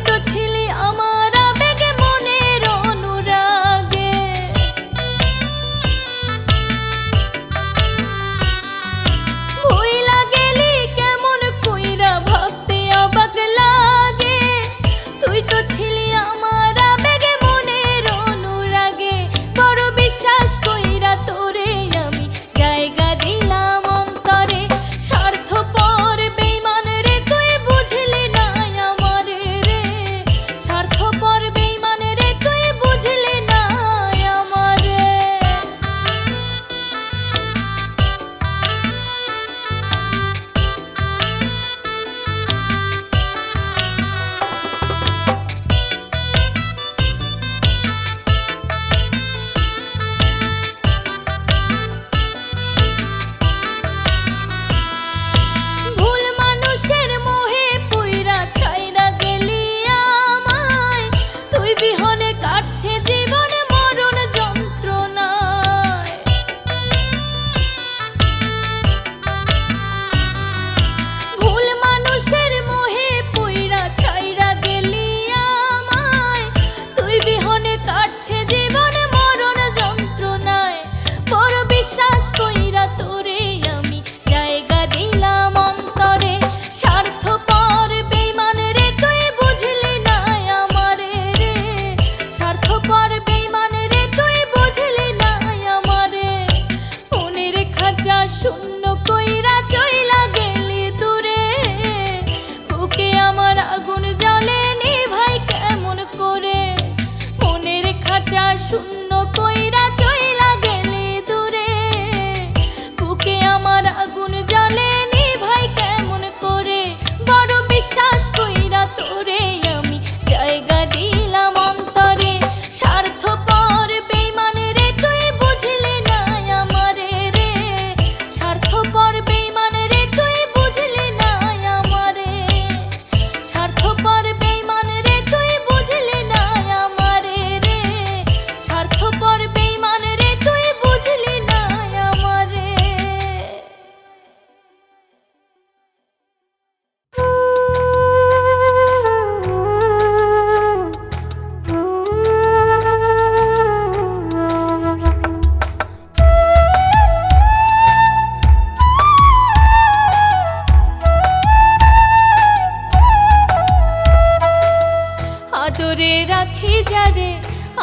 তো ছিলি আমার আবেগে মনের অনুরাগে। ভুইলা গেলি কেমন কইরা ভাবতে অবাক লাগে। তুই তো ছিলি আমার আবেগে মনের অনুরাগে। বড় বিশ্বাস কইরা তোরে আমি জায়গা দিলাম অন্তরে। স্বার্থপর বেঈমান রে তুই বুঝলি না আমারে রে। স্বার্থপর বেঈমান রে তুই বুঝলি না আমারে। ভুল মানুষের মোহে পুইরা ছাইরা গেলি আমায়। তুই বিহনে কাটছে জীবনে মরণ যন্ত্রণায়। ভুল মানুষের মোহে পুইরা ছাইরা গেলি আমায়। তুই বিহনে কাটছে জীবনে মরণ যন্ত্রণায়। বড় বিশ্বাস কইরা তোরে আমি জায়গা দিলাম অন্তরে। স্বার্থপর বেঈমান রে তুই বুঝলি না আমারে রে। স্বার্থপর বেঈমান রে তুই বুঝলি না আমারে। মনের খাঁচা শূন্য কইরা চইলা গেলি দূরে। বুকে আমার আগুন জ্বলে নিভাই কেমন করে। মনের খাঁচা শূন্য কইরা চইলা গেলি দূরে। বুকে আমার আগুন জ্বলে নিভাই কেমন করে। বড় বিশ্বাস কইরা তোরে আমি জায়গা দিলাম অন্তরে। স্বার্থপর বেঈমান রে তুই বুঝলি না আমারে রে। স্বার্থপর বেঈমান রে তুই বুঝলি না আমারে। স্বার্থপর বেঈমান রে তুই বুঝলি না আমারে রে। স্বার্থপর বেঈমান রে তুই বুঝলি না আমারে। আদরে রাখি যারে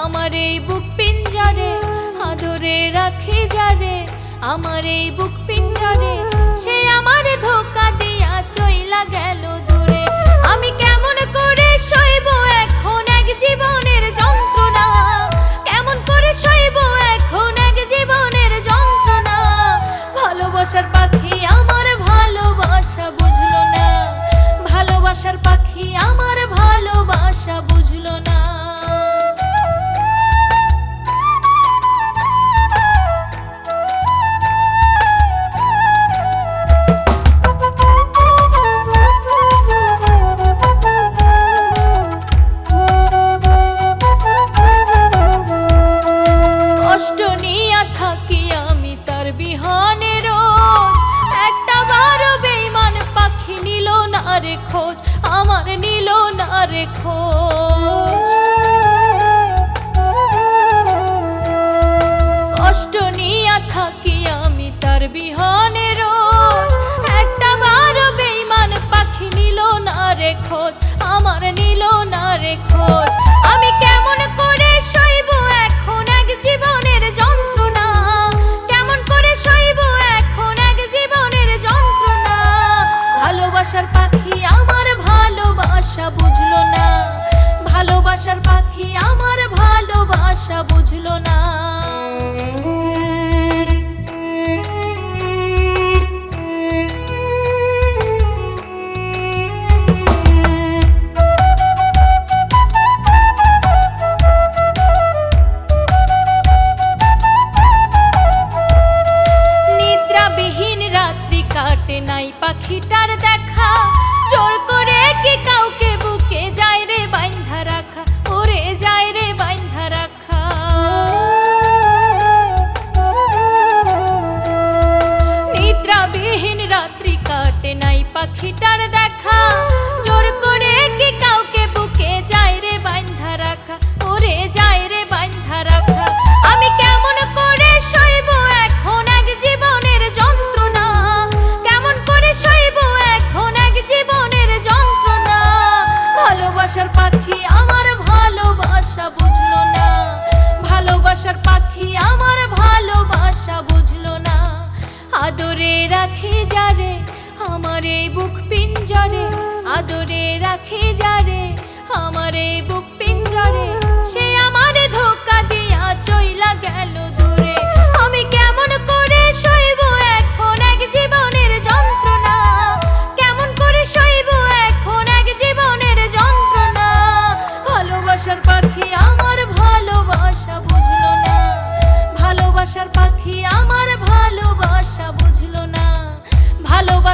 আমার এই বুক পিঞ্জরে। আদরে রাখি যারে আমার এই বুক পিঞ্জরে। সে আমার ধোঁকা দিয়া চইলা গেল দূরে। আমি কেমন করে সইব এখন এক জীবনের যন্ত্রণা। কেমন করে সইব এখন এক জীবনের যন্ত্রণা। ভালোবাসার পাখি আমার ভালোবাসা বুঝলো না। ভালোবাসার পাখি আমার ভালোবাসা বুঝলো না। কষ্ট নিয়া থাকি আমি তার বিহনে রোজ। একটা বারো বেঈমান পাখি নিল না রে খোঁজ। আমার নিল না রে খোঁজ। কষ্ট নিয়া থাকি আমি তার বিহনে রোজ। একটা বারো বেঈমান পাখি নিল না রে খোঁজ। আমার নিল না রে খোঁজ। আমি কেমন করে সইব এখন এক জীবনের যন্ত্রণা। কেমন করে সইব এখন এক জীবনের যন্ত্রণা। ভালোবাসার পাখি আমার ভালোবাসা বুঝলো না। ভালোবাসার পাখি আমার ভালোবাসা বুঝলো না। নিদ্রাবিহীন রাত্রি কাটে নাই পাখিটার দেখা। জোর করে কি কাউকে বুকে যায় রে বাইন্ধা রাখা। ওরে যায় রে বাইন্ধা রাখা।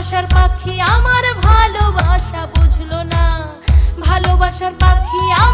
ভালোবাসার পাখি আমার ভালোবাসা বুঝলো না, ভালোবাসার পাখি আমার